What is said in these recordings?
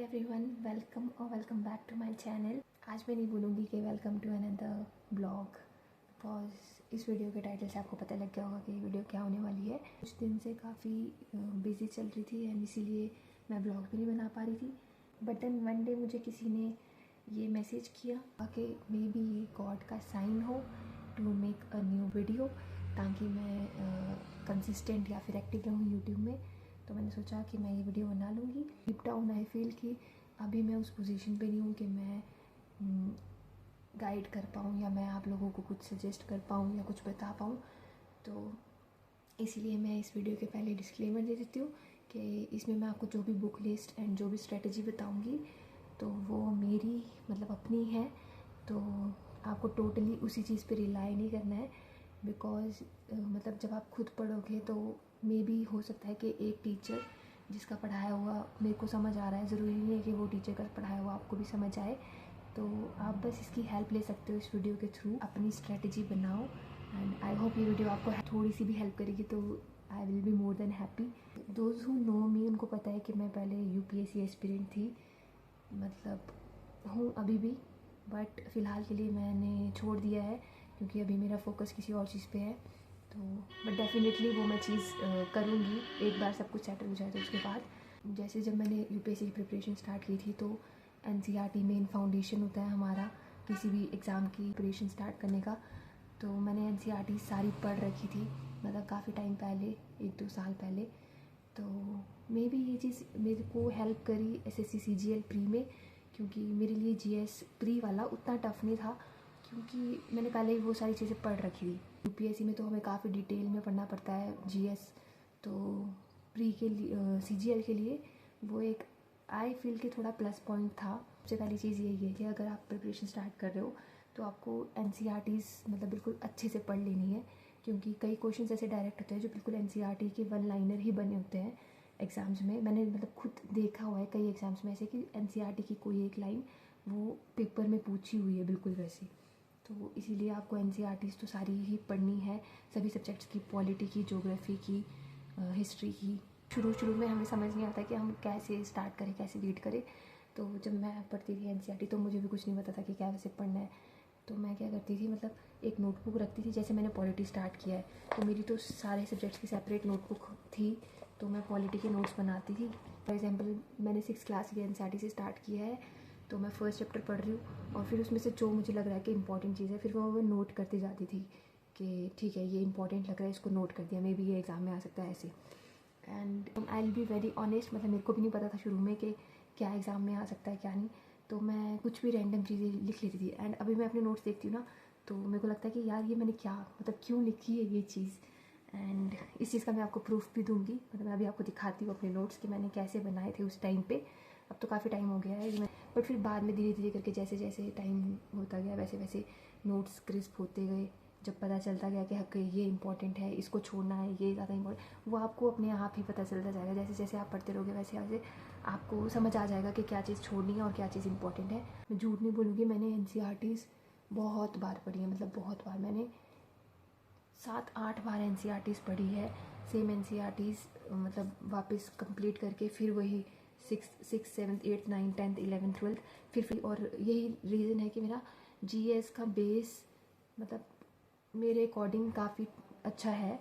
Everyone, welcome और welcome back to my channel. आज मैं नहीं बोलूँगी कि welcome to another blog, because इस वीडियो के टाइटल से आपको पता लग गया होगा कि ये वीडियो क्या होने वाली है। कुछ दिन से काफ़ी बिजी चल रही थी एंड इसीलिए मैं ब्लॉग भी नहीं बना पा रही थी। बट देन वन डे मुझे किसी ने ये मैसेज किया कि मे बी ये गॉड का साइन हो to make a new video, ताकि मैं कंसिस्टेंट या फिर एक्टिव रहूँ यूट्यूब में। तो मैंने सोचा कि मैं ये वीडियो बना लूँगी। डीप डाउन आई फील कि अभी मैं उस पोजीशन पे नहीं हूँ कि मैं गाइड कर पाऊँ या मैं आप लोगों को कुछ सजेस्ट कर पाऊँ या कुछ बता पाऊँ। तो इसीलिए मैं इस वीडियो के पहले डिस्क्लेमर दे देती हूँ कि इसमें मैं आपको जो भी बुक लिस्ट एंड जो भी स्ट्रेटजी बताऊँगी तो वो मेरी मतलब अपनी है। तो आपको टोटली उसी चीज़ पे रिलाई नहीं करना है, बिकॉज मतलब जब आप खुद पढ़ोगे तो मे बी हो सकता है कि एक टीचर जिसका पढ़ाया हुआ मेरे को समझ आ रहा है, ज़रूरी नहीं है कि वो टीचर का पढ़ाया हुआ आपको भी समझ आए। तो आप बस इसकी हेल्प ले सकते हो इस वीडियो के थ्रू, अपनी स्ट्रेटजी बनाओ। एंड आई होप ये वीडियो आपको थोड़ी सी भी हेल्प करेगी, तो I will be more than happy. Those who know me उनको पता है कि मैं पहले यूपीएससी एस्पिरेंट थी, मतलब हूँ अभी भी, बट फ़िलहाल के लिए मैंने छोड़ दिया है क्योंकि अभी मेरा फोकस किसी और चीज़ पे है। तो बट डेफिनेटली वो मैं चीज़ करूँगी एक बार सब कुछ सेटल हो जाए तो उसके बाद। जैसे जब मैंने यूपीएससी की प्रिपरेशन स्टार्ट की थी तो एनसीईआरटी मेन फाउंडेशन होता है हमारा किसी भी एग्ज़ाम की प्रिपरेशन स्टार्ट करने का। तो मैंने एनसीईआरटी सारी पढ़ रखी थी, मतलब काफ़ी टाइम पहले, 1-2 साल पहले। तो मे बी ये चीज़ मेरे को हेल्प करी एसएससी सीजीएल प्री में, क्योंकि मेरे लिए जीएस प्री वाला उतना टफ नहीं था क्योंकि मैंने पहले ही वो सारी चीज़ें पढ़ रखी थी। यूपीएससी में तो हमें काफ़ी डिटेल में पढ़ना पड़ता है जीएस, तो प्री के लिए सीजीएल के लिए वो एक आई फील के थोड़ा प्लस पॉइंट था। सबसे पहली चीज़ यही है कि अगर आप प्रिपरेशन स्टार्ट कर रहे हो तो आपको एनसीईआरटीज़ मतलब बिल्कुल अच्छे से पढ़ लेनी है, क्योंकि कई क्वेश्चन ऐसे डायरेक्ट होते हैं जो बिल्कुल एनसीईआरटी के वन लाइनर ही बने होते हैं एग्ज़ाम्स में। मैंने मतलब खुद देखा हुआ है कई एग्ज़ाम्स में ऐसे कि एनसीईआरटी की कोई एक लाइन वो पेपर में पूछी हुई है बिल्कुल वैसी। तो इसीलिए आपको एनसीईआरटीज़ तो सारी ही पढ़नी है, सभी सब्जेक्ट्स की, पॉलिटी की, ज्योग्राफी की, हिस्ट्री की। शुरू में हमें समझ नहीं आता कि हम कैसे स्टार्ट करें, कैसे रीड करें। तो जब मैं पढ़ती थी एनसीईआरटी तो मुझे भी कुछ नहीं पता था कि क्या वैसे पढ़ना है। तो मैं क्या करती थी, मतलब एक नोटबुक रखती थी। जैसे मैंने पॉलिटी स्टार्ट किया है तो मेरी तो सारे सब्जेक्ट्स की सेपरेट नोटबुक थी, तो मैं पॉलिटी के नोट्स बनाती थी। फॉर एग्जांपल मैंने 6th क्लास की एनसीईआरटी से स्टार्ट किया है, तो मैं फर्स्ट चैप्टर पढ़ रही हूँ और फिर उसमें से जो मुझे लग रहा है कि इंपॉर्टेंट चीज़ है फिर वो मैं नोट करती जाती थी कि ठीक है ये इंपॉर्टेंट लग रहा है, इसको नोट कर दिया, मे बी ये एग्ज़ाम में आ सकता है ऐसे। And I will be very honest, मतलब मेरे को भी नहीं पता था शुरू में कि क्या एग्ज़ाम में आ सकता है क्या नहीं, तो मैं कुछ भी रैंडम चीज़ें लिख लेती थी। एंड अभी मैं अपने नोट्स देखती हूँ ना तो मेरे को लगता है कि यार ये मैंने क्या मतलब क्यों लिखी है ये चीज़। एंड इस चीज़ का मैं आपको प्रूफ भी दूंगी, मतलब मैं अभी आपको दिखाती हूँ अपने नोट्स कि मैंने कैसे बनाए थे उस टाइम पे। अब तो काफ़ी टाइम हो गया है बट फिर बाद में धीरे धीरे करके जैसे जैसे टाइम होता गया वैसे वैसे नोट्स क्रिस्प होते गए। जब पता चलता गया कि हक ये इंपॉर्टेंट है, इसको छोड़ना है, ये ज़्यादा इंपॉर्टेंट, वो आपको अपने आप ही पता चलता जाएगा। जैसे जैसे आप पढ़ते रहोगे वैसे वैसे आपको समझ आ जाएगा कि क्या चीज़ छोड़नी है और क्या चीज़ इंपॉर्टेंट है। मैं झूठ नहीं बोलूँगी, मैंने एनसीईआरटीज़ बहुत बार पढ़ी है, मतलब बहुत बार। मैंने 7-8 बार एनसीईआरटीज़ पढ़ी है, सेम एनसीईआरटीज़ मतलब वापस कंप्लीट करके फिर वही 6th 7th 8th 9th 10th 11th 12th फिर। और यही रीज़न है कि मेरा जीएस का बेस मतलब मेरे अकॉर्डिंग काफ़ी अच्छा है,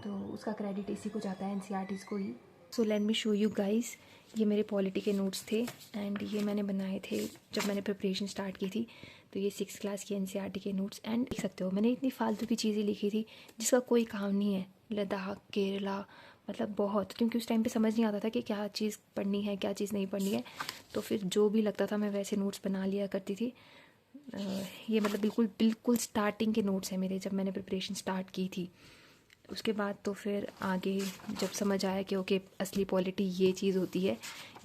तो उसका क्रेडिट इसी को जाता है, एनसीईआरटीज़ को ही। So let me show you guys, ये मेरे पॉलिटी के नोट्स थे एंड ये मैंने बनाए थे जब मैंने प्रिपरेशन स्टार्ट की थी। तो ये 6th क्लास की एनसीईआरटी के नोट्स, एंड देख सकते हो मैंने इतनी फालतू की चीज़ें लिखी थी जिसका कोई काम नहीं है। लद्दाख, केरला, मतलब बहुत, क्योंकि उस टाइम पे समझ नहीं आता था कि क्या चीज़ पढ़नी है क्या चीज़ नहीं पढ़नी है। तो फिर जो भी लगता था मैं वैसे नोट्स बना लिया करती थी। ये मतलब बिल्कुल बिल्कुल स्टार्टिंग के नोट्स हैं मेरे, जब मैंने प्रिपरेशन स्टार्ट की थी। उसके बाद तो फिर आगे जब समझ आया कि ओके असली पॉलिटी ये चीज़ होती है,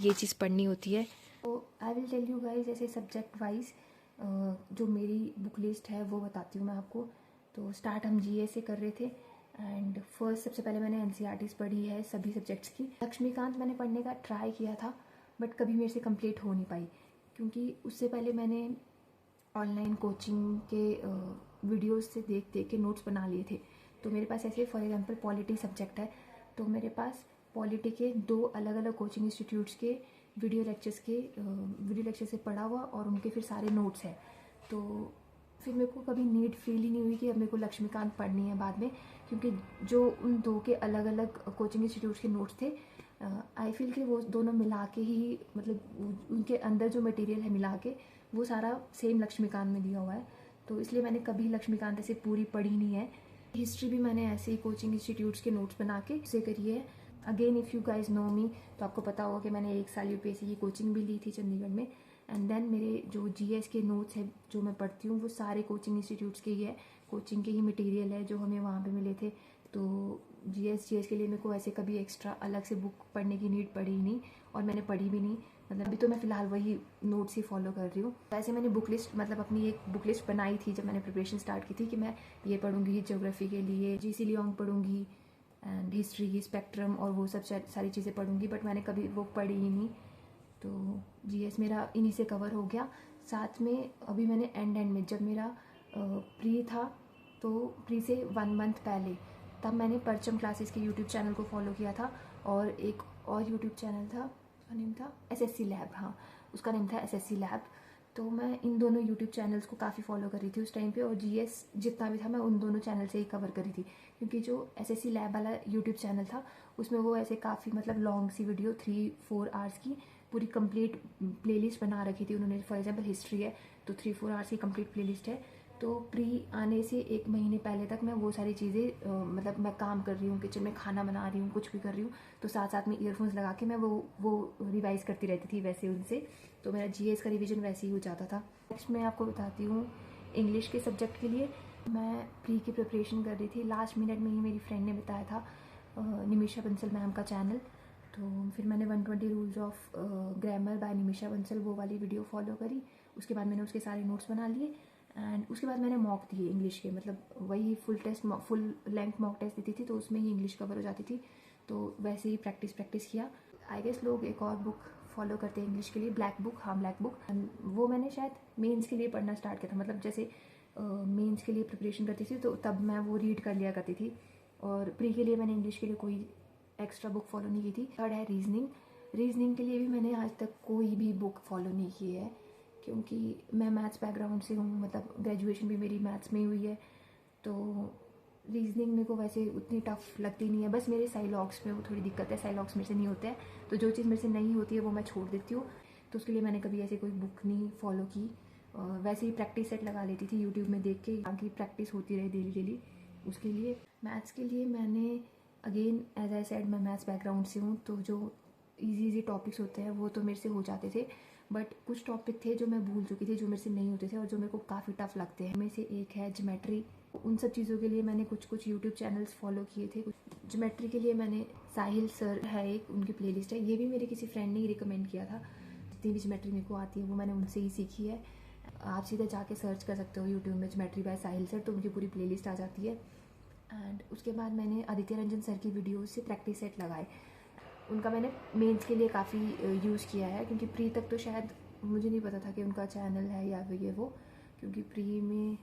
ये चीज़ पढ़नी होती है। तो I will tell you guys ऐसे सब्जेक्ट वाइज जो मेरी बुक लिस्ट है वो बताती हूँ मैं आपको। तो स्टार्ट हम जीएस से कर रहे थे एंड फर्स्ट सबसे पहले मैंने एनसीईआरटीज़ पढ़ी है सभी सब्जेक्ट्स की। लक्ष्मीकांत मैंने पढ़ने का ट्राई किया था बट कभी मेरे से कंप्लीट हो नहीं पाई, क्योंकि उससे पहले मैंने ऑनलाइन कोचिंग के वीडियोस से देख देख के नोट्स बना लिए थे। तो मेरे पास ऐसे फॉर एग्जांपल पॉलिटी सब्जेक्ट है तो मेरे पास पॉलिटी के 2 अलग अलग कोचिंग इंस्टीट्यूट्स के वीडियो लेक्चर से पढ़ा हुआ और उनके फिर सारे नोट्स हैं। तो फिर मेरे को कभी नीड फील ही नहीं हुई कि अब मेरे को लक्ष्मीकांत पढ़नी है बाद में, क्योंकि जो उन दो के अलग अलग कोचिंग इंस्टीट्यूट्स के नोट्स थे, आई फील कि वो दोनों मिला के ही, मतलब उनके अंदर जो मटेरियल है मिला के वो सारा सेम लक्ष्मीकांत में दिया हुआ है। तो इसलिए मैंने कभी लक्ष्मीकांत ऐसे पूरी पढ़ी नहीं है। हिस्ट्री भी मैंने ऐसे ही कोचिंग इंस्टीट्यूट्स के नोट्स बना के उसे करी है। Again if you guys know me, तो आपको पता होगा कि मैंने 1 साल यूपीएससी की कोचिंग भी ली थी चंडीगढ़ में। एंड देन मेरे जो जीएस के नोट्स हैं जो मैं पढ़ती हूँ वो सारे कोचिंग इंस्टीट्यूट्स के ही है, कोचिंग के ही मटेरियल है जो हमें वहाँ पे मिले थे। तो जीएस के लिए मेरे को ऐसे कभी एक्स्ट्रा अलग से बुक पढ़ने की नीड पड़ी ही नहीं, और मैंने पढ़ी भी नहीं। मतलब अभी तो मैं फ़िलहाल वही नोट्स ही फॉलो कर रही हूँ। वैसे मैंने बुक लिस्ट, मतलब अपनी एक बुक लिस्ट बनाई थी जब मैंने प्रिपरेशन स्टार्ट की थी कि मैं ये पढ़ूंगी, ज्योग्राफी के लिए जीसी लियोंग पढ़ूंगी एंड हिस्ट्री की स्पेक्ट्रम और वो सब सारी चीज़ें पढ़ूंगी, बट मैंने कभी वो पढ़ी ही नहीं। तो जीएस मेरा इन्हीं से कवर हो गया। साथ में अभी मैंने एंड में जब मेरा प्री था, तो प्री से 1 मंथ पहले तब मैंने परचम क्लासेस के यूट्यूब चैनल को फॉलो किया था, और एक और यूट्यूब चैनल था, उसका नेम था एसएससी लैब, हाँ उसका नेम था एसएससी लैब। तो मैं इन दोनों यूट्यूब चैनल्स को काफ़ी फॉलो कर रही थी उस टाइम पे, और जीएस जितना भी था मैं उन दोनों चैनल से ही कवर करी थी, क्योंकि जो एसएससी लैब वाला यूट्यूब चैनल था उसमें वो ऐसे काफ़ी मतलब लॉन्ग सी वीडियो 3-4 आवर्स की पूरी कंप्लीट प्लेलिस्ट बना रखी थी उन्होंने। फॉर एग्जांपल हिस्ट्री है तो 3-4 आवर्स की कंप्लीट प्लेलिस्ट है। तो प्री आने से 1 महीने पहले तक मैं वो सारी चीज़ें, मतलब मैं काम कर रही हूँ, किचन में खाना बना रही हूँ, कुछ भी कर रही हूँ, तो साथ साथ में ईयरफोन्स लगा के मैं वो रिवाइज़ करती रहती थी वैसे उनसे। तो मेरा जीएस का रिवीजन वैसे ही हो जाता था। नेक्स्ट मैं आपको बताती हूँ इंग्लिश के सब्जेक्ट के लिए मैं प्री की प्रिपरेशन कर रही थी। लास्ट मिनट में ही मेरी फ्रेंड ने बताया था, निमिषा बंसल मैम का चैनल, तो फिर मैंने 120 rules of grammar bye Nimisha Bansal वो वाली वीडियो फॉलो करी। उसके बाद मैंने उसके सारे नोट्स बना लिए, एंड उसके बाद मैंने मॉक दिए इंग्लिश के, मतलब वही फुल लेंथ मॉक टेस्ट देती थी, तो उसमें ही इंग्लिश कवर हो जाती थी। तो वैसे ही प्रैक्टिस किया। आई गेस लोग एक और बुक फॉलो करते हैं इंग्लिश के लिए, ब्लैक बुक, हाँ ब्लैक बुक, वो मैंने शायद मेंस के लिए पढ़ना स्टार्ट किया था। मतलब जैसे मेंस के लिए प्रिपरेशन करती थी तो तब मैं वो रीड कर लिया करती थी, और प्री के लिए मैंने इंग्लिश के लिए कोई एक्स्ट्रा बुक फॉलो नहीं की थी। थर्ड है रीजनिंग के लिए भी मैंने आज तक कोई भी बुक फॉलो नहीं की है, क्योंकि मैं मैथ्स बैकग्राउंड से हूँ, मतलब ग्रेजुएशन भी मेरी मैथ्स में ही हुई है। तो रीजनिंग मेरे को वैसे उतनी टफ लगती नहीं है, बस मेरे साइलॉग्स में वो थोड़ी दिक्कत है, साइलॉग्स मेरे से नहीं होते हैं, तो जो चीज़ मेरे से नहीं होती है वो मैं छोड़ देती हूँ। तो उसके लिए मैंने कभी ऐसे कोई बुक नहीं फॉलो की। वैसे ही प्रैक्टिस सेट लगा लेती थी यूट्यूब में देख के, ताकि प्रैक्टिस होती रहे डेली। उसके लिए मैथ्स के लिए मैंने अगेन एज आई सेड मैं मैथ्स बैकग्राउंड से हूँ, तो जो इजी टॉपिक्स होते हैं वो तो मेरे से हो जाते थे, बट कुछ टॉपिक थे जो मैं भूल चुकी थी, जो मेरे से नहीं होते थे और जो मेरे को काफ़ी टफ लगते हैं। में से एक है ज्योमेट्री। उन सब चीज़ों के लिए मैंने कुछ यूट्यूब चैनल्स फॉलो किए थे। ज्योमेट्री के लिए मैंने साहिल सर है एक, उनकी प्लेलिस्ट है, ये भी मेरे किसी फ्रेंड ने ही रिकमेंड किया था। जितनी भी ज्योमेट्री मेरे को आती है वो मैंने उनसे ही सीखी है। आप सीधा जाके सर्च कर सकते हो यूट्यूब में ज्योमेट्री बाय साहिल सर, तो उनकी पूरी प्लेलिस्ट आ जाती है। एंड उसके बाद मैंने आदित्य रंजन सर की वीडियोस से प्रैक्टिस सेट लगाए। उनका मैंने मेंस के लिए काफ़ी यूज़ किया है, क्योंकि प्री तक तो शायद मुझे नहीं पता था कि उनका चैनल है या फिर ये वो, क्योंकि प्री में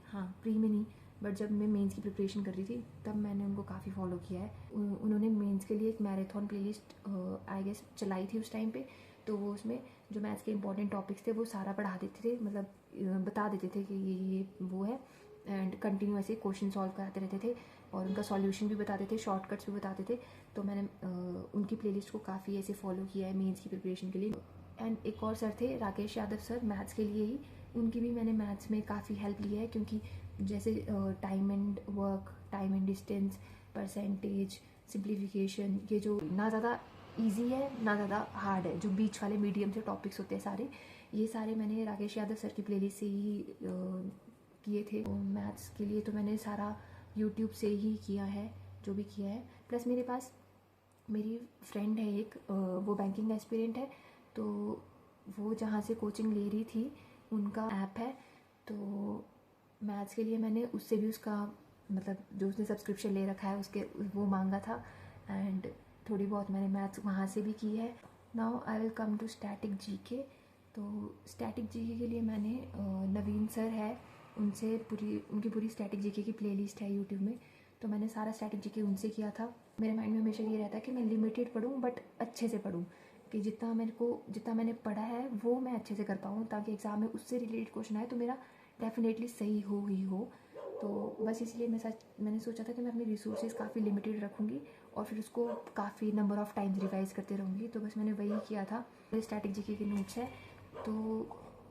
नहीं, बट जब मैं मेंस की प्रिपरेशन कर रही थी तब मैंने उनको काफ़ी फॉलो किया है। उन्होंने मेंस के लिए एक मैराथन प्लेलिस्ट आई गेस चलाई थी उस टाइम पे, तो वो उसमें जो मैथ्स के इंपॉर्टेंट टॉपिक्स थे वो सारा पढ़ा देते थे, मतलब बता देते थे कि ये वो है, एंड कंटिन्यू ऐसे क्वेश्चन सॉल्व कराते रहते थे, और उनका सॉल्यूशन भी बताते थे, शॉर्टकट्स भी बताते थे। तो मैंने उनकी प्लेलिस्ट को काफ़ी ऐसे फॉलो किया है मेंस की प्रिपरेशन के लिए। एंड एक और सर थे राकेश यादव सर, मैथ्स के लिए ही, उनकी भी मैंने मैथ्स में काफ़ी हेल्प ली है, क्योंकि जैसे time and work, time and distance, percentage, simplification, ये जो ना ज़्यादा ईजी है ना ज़्यादा हार्ड है, जो बीच वाले मीडियम से टॉपिक्स होते हैं सारे, ये सारे मैंने राकेश यादव सर की प्लेलिस्ट से ही किए थे। मैथ्स के लिए तो मैंने सारा यूट्यूब से ही किया है जो भी किया है। प्लस मेरे पास मेरी फ्रेंड है एक, वो बैंकिंग एस्पिरेंट है, तो वो जहाँ से कोचिंग ले रही थी उनका ऐप है, तो मैथ्स के लिए मैंने उससे भी उसका, मतलब जो उसने सब्सक्रिप्शन ले रखा है उसके वो मांगा था, एंड थोड़ी बहुत मैंने मैथ्स वहाँ से भी की है। Now I will come to static GK. तो स्टैटिक जीके के लिए मैंने नवीन सर है, उनकी पूरी स्टैटिक जीके की प्लेलिस्ट है यूट्यूब में, तो मैंने सारा स्टैटिक जीके उनसे किया था। मेरे माइंड में हमेशा ये रहता है कि मैं लिमिटेड पढूं बट अच्छे से पढूं, कि जितना मैंने पढ़ा है वो मैं अच्छे से कर पाऊँ, ताकि एग्ज़ाम में उससे रिलेटेड क्वेश्चन आए तो मेरा डेफिनेटली सही हो ही हो। तो बस इसलिए मैंने सोचा था कि मैं अपने रिसोर्सेज काफ़ी लिमिटेड रखूँगी और फिर उसको काफ़ी नंबर ऑफ़ टाइम्स रिवाइज़ करते रहूँगी। तो बस मैंने वही किया था। स्टैटिक जीके के नोट्स है, तो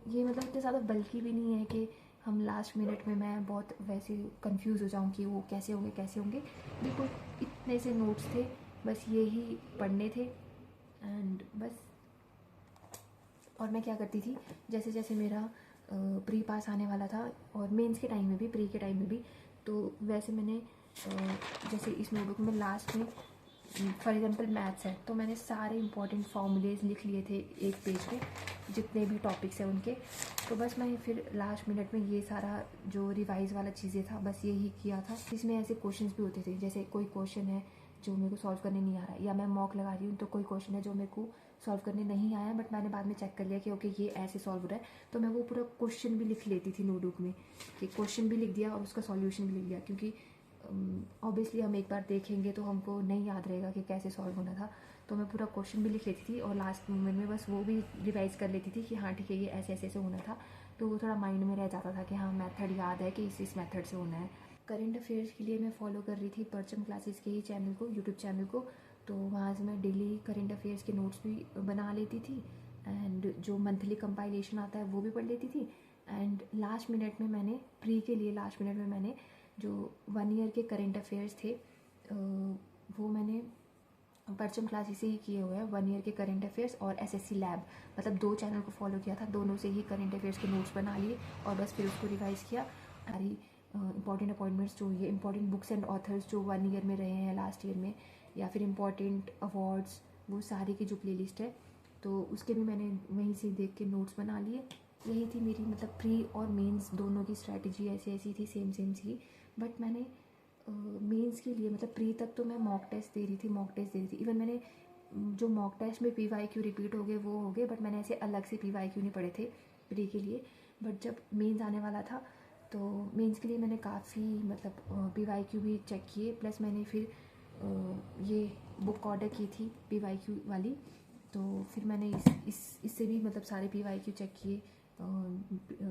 ये मतलब इतने ज़्यादा बल्कि भी नहीं है कि हम लास्ट मिनट में मैं बहुत वैसे कंफ्यूज हो जाऊँ कि वो कैसे होंगे। बिल्कुल इतने से नोट्स थे, बस ये ही पढ़ने थे एंड बस। और मैं क्या करती थी, जैसे जैसे मेरा प्री पास आने वाला था और मेंस के टाइम में भी, प्री के टाइम में भी, तो वैसे मैंने जैसे इस नोटबुक में लास्ट में फॉर एग्जांपल मैथ्स है तो मैंने सारे इंपॉर्टेंट फॉर्मूलेज लिख लिए थे एक पेज पे, जितने भी टॉपिक्स हैं उनके। तो बस मैं फिर लास्ट मिनट में ये सारा जो रिवाइज वाला चीज़ें था बस यही किया था। इसमें ऐसे क्वेश्चंस भी होते थे, जैसे कोई क्वेश्चन है जो मेरे को सॉल्व करने नहीं आ रहा है, या मैं मॉक लगा रही हूँ तो कोई क्वेश्चन है जो मेरे को सॉल्व करने नहीं आया, बट मैंने बाद में चेक कर लिया कि ओके ये ऐसे सॉल्व हो रहा है, तो मैं वो पूरा क्वेश्चन भी लिख लेती थी नोटबुक में, कि क्वेश्चन भी लिख दिया और उसका सॉल्यूशन भी लिख दिया, क्योंकि ऑब्वियसली हम एक बार देखेंगे तो हमको नहीं याद रहेगा कि कैसे सॉल्व होना था। तो मैं पूरा क्वेश्चन भी लिख लेती थी और लास्ट मोमेंट में बस वो भी रिवाइज़ कर लेती थी कि हाँ ठीक है ये ऐसे ऐसे होना था। तो वो थोड़ा माइंड में रह जाता था कि हाँ मेथड याद है कि इस मेथड से होना है। करंट अफेयर्स के लिए मैं फॉलो कर रही थी परचम क्लासेस के ही चैनल को, यूट्यूब चैनल को। तो वहाँ से मैं डेली करंट अफेयर्स के नोट्स भी बना लेती थी एंड जो मंथली कंपाइलेशन आता है वो भी पढ़ लेती थी। एंड लास्ट मिनट में मैंने प्री के लिए लास्ट मिनट में मैंने जो 1 ईयर के करंट अफेयर्स थे वो मैंने परचम क्लासेस से ही किए हुए हैं। 1 ईयर के करंट अफेयर्स और एसएससी लैब, मतलब 2 चैनल को फॉलो किया था, दोनों से ही करंट अफेयर्स के नोट्स बना लिए और बस फिर उसको रिवाइज़ किया। सारी इंपॉर्टेंट अपॉइंटमेंट्स जो ये इंपॉर्टेंट बुक्स एंड ऑथर्स जो 1 ईयर में रहे हैं लास्ट ईयर में, या फिर इंपॉर्टेंट अवार्ड्स, वो सारी की जो प्ले लिस्ट है तो उसके भी मैंने वहीं से देख के नोट्स बना लिए। यही थी मेरी मतलब प्री और मेंस दोनों की स्ट्रैटेजी ऐसी थी, सेम सी। बट मैंने मेंस के लिए मतलब प्री तक तो मैं मॉक टेस्ट दे रही थी। इवन मैंने जो मॉक टेस्ट में PYQ रिपीट हो गए वो हो गए, बट मैंने ऐसे अलग से PYQ नहीं पढ़े थे प्री के लिए। बट जब मेंस आने वाला था तो मेंस के लिए मैंने काफ़ी मतलब PYQ भी चेक किए, प्लस मैंने फिर ये बुक ऑर्डर की थी PYQ वाली। तो फिर मैंने इससे भी मतलब सारे PYQ चेक किए,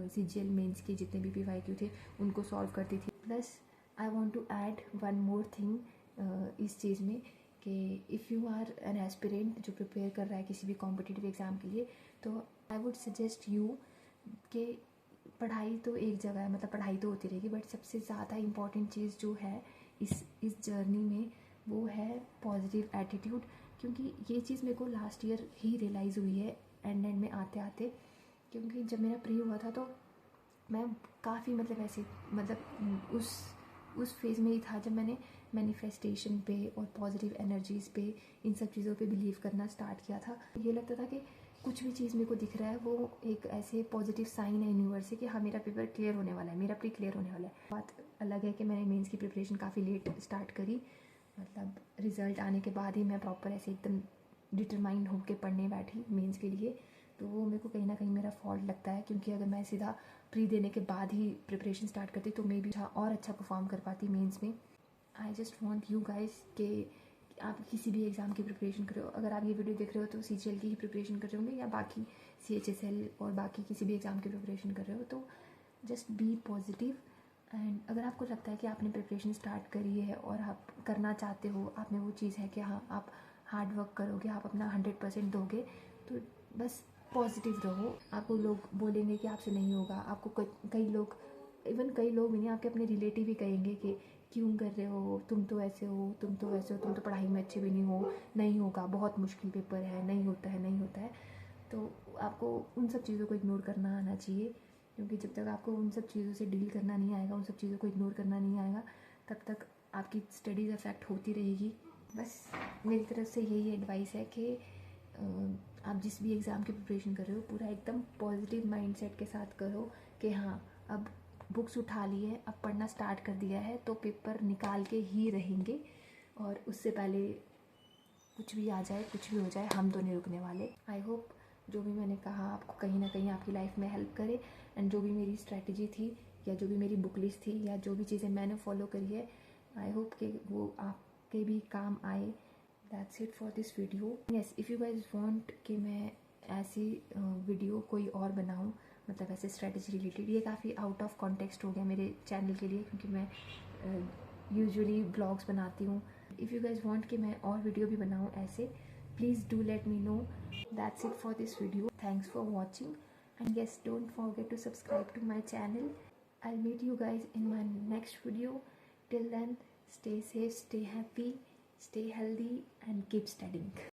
CGL मेंस के जितने भी PYQ थे उनको सॉल्व करती थी। Plus I want to add one more thing इस चीज़ में, कि if you are an aspirant जो प्रिपेयर कर रहा है किसी भी कॉम्पिटिटिव एग्ज़ाम के लिए, तो आई वुड सजेस्ट यू कि पढ़ाई तो एक जगह है, मतलब पढ़ाई तो होती रहेगी, बट सबसे ज़्यादा इम्पॉर्टेंट चीज़ जो है इस जर्नी में वो है पॉजिटिव एटीट्यूड। क्योंकि ये चीज़ मेरे को लास्ट ईयर ही रियलाइज़ हुई है एंड में आते आते, क्योंकि जब मेरा प्री हुआ था तो मैं काफ़ी मतलब ऐसे मतलब उस फेज़ में ही था जब मैंने मैनिफेस्टेशन पे और पॉजिटिव एनर्जीज़ पे, इन सब चीज़ों पे बिलीव करना स्टार्ट किया था। ये लगता था कि कुछ भी चीज़ मेरे को दिख रहा है वो एक ऐसे पॉजिटिव साइन है यूनिवर्स से कि हाँ मेरा पेपर क्लियर होने वाला है, मेरा प्री क्लियर होने वाला है। बात अलग है कि मैंने मेंस की प्रिपरेशन काफ़ी लेट स्टार्ट करी, मतलब रिज़ल्ट आने के बाद ही मैं प्रॉपर ऐसे एकदम डिटरमाइंड होकर पढ़ने बैठी मेंस के लिए। तो वो मेरे को कहीं ना कहीं मेरा फॉल्ट लगता है, क्योंकि अगर मैं सीधा प्री देने के बाद ही प्रिपरेशन स्टार्ट करती तो मे बी और अच्छा परफॉर्म कर पाती मेंस में। I just want you guys कि आप किसी भी एग्ज़ाम की प्रिपरेशन कर रहे हो, अगर आप ये वीडियो देख रहे हो तो CGL की ही प्रिपरेशन कर रहे होंगे या बाकी CHSL और बाकी किसी भी एग्ज़ाम की प्रिपरेशन कर रहे हो, तो जस्ट बी पॉजिटिव। एंड अगर आपको लगता है कि आपने प्रिपरेशन स्टार्ट करी है और आप करना चाहते हो, आप में वो चीज़ है कि हाँ आप हार्ड वर्क करोगे, आप अपना 100% दोगे, तो बस पॉजिटिव रहो। आपको लोग बोलेंगे कि आपसे नहीं होगा, आपको कई लोग, इवन कई लोग भी नहीं, आपके अपने रिलेटिव भी कहेंगे कि क्यों कर रहे हो, तुम तो ऐसे हो, तुम तो वैसे हो, तुम तो पढ़ाई में अच्छे भी नहीं हो, नहीं होगा, बहुत मुश्किल पेपर है, नहीं होता है। तो आपको उन सब चीज़ों को इग्नोर करना आना चाहिए, क्योंकि जब तक आपको उन सब चीज़ों से डील करना नहीं आएगा, उन सब चीज़ों को इग्नोर करना नहीं आएगा, तब तक आपकी स्टडीज़ अफेक्ट होती रहेगी। बस मेरी तरफ से यही एडवाइस है कि आप जिस भी एग्ज़ाम की प्रिपरेशन कर रहे हो पूरा एकदम पॉजिटिव माइंडसेट के साथ करो कि हाँ अब बुक्स उठा ली है, अब पढ़ना स्टार्ट कर दिया है तो पेपर निकाल के ही रहेंगे, और उससे पहले कुछ भी आ जाए, कुछ भी हो जाए, हम तो नहीं रुकने वाले। आई होप जो भी मैंने कहा आपको कहीं ना कहीं आपकी लाइफ में हेल्प करे, एंड जो भी मेरी स्ट्रैटेजी थी या जो भी मेरी बुक लिस्ट थी या जो भी चीज़ें मैंने फॉलो करी है, आई होप कि वो आपके भी काम आए। That's it for this video. Yes, if you guys want कि मैं ऐसी वीडियो कोई और बनाऊं, मतलब ऐसे स्ट्रेटजी रिलेटेड, ये काफ़ी आउट ऑफ कॉन्टेक्स्ट हो गया मेरे चैनल के लिए क्योंकि मैं यूजुअली ब्लॉग्स बनाती हूँ. इफ़ यू गाइज वांट कि मैं और वीडियो भी बनाऊँ ऐसे, please do let me know. That's it for this video. Thanks for watching, and yes, don't forget to subscribe to my channel. I'll meet you guys in my next video. Till then, stay safe, stay happy, stay healthy, and keep studying.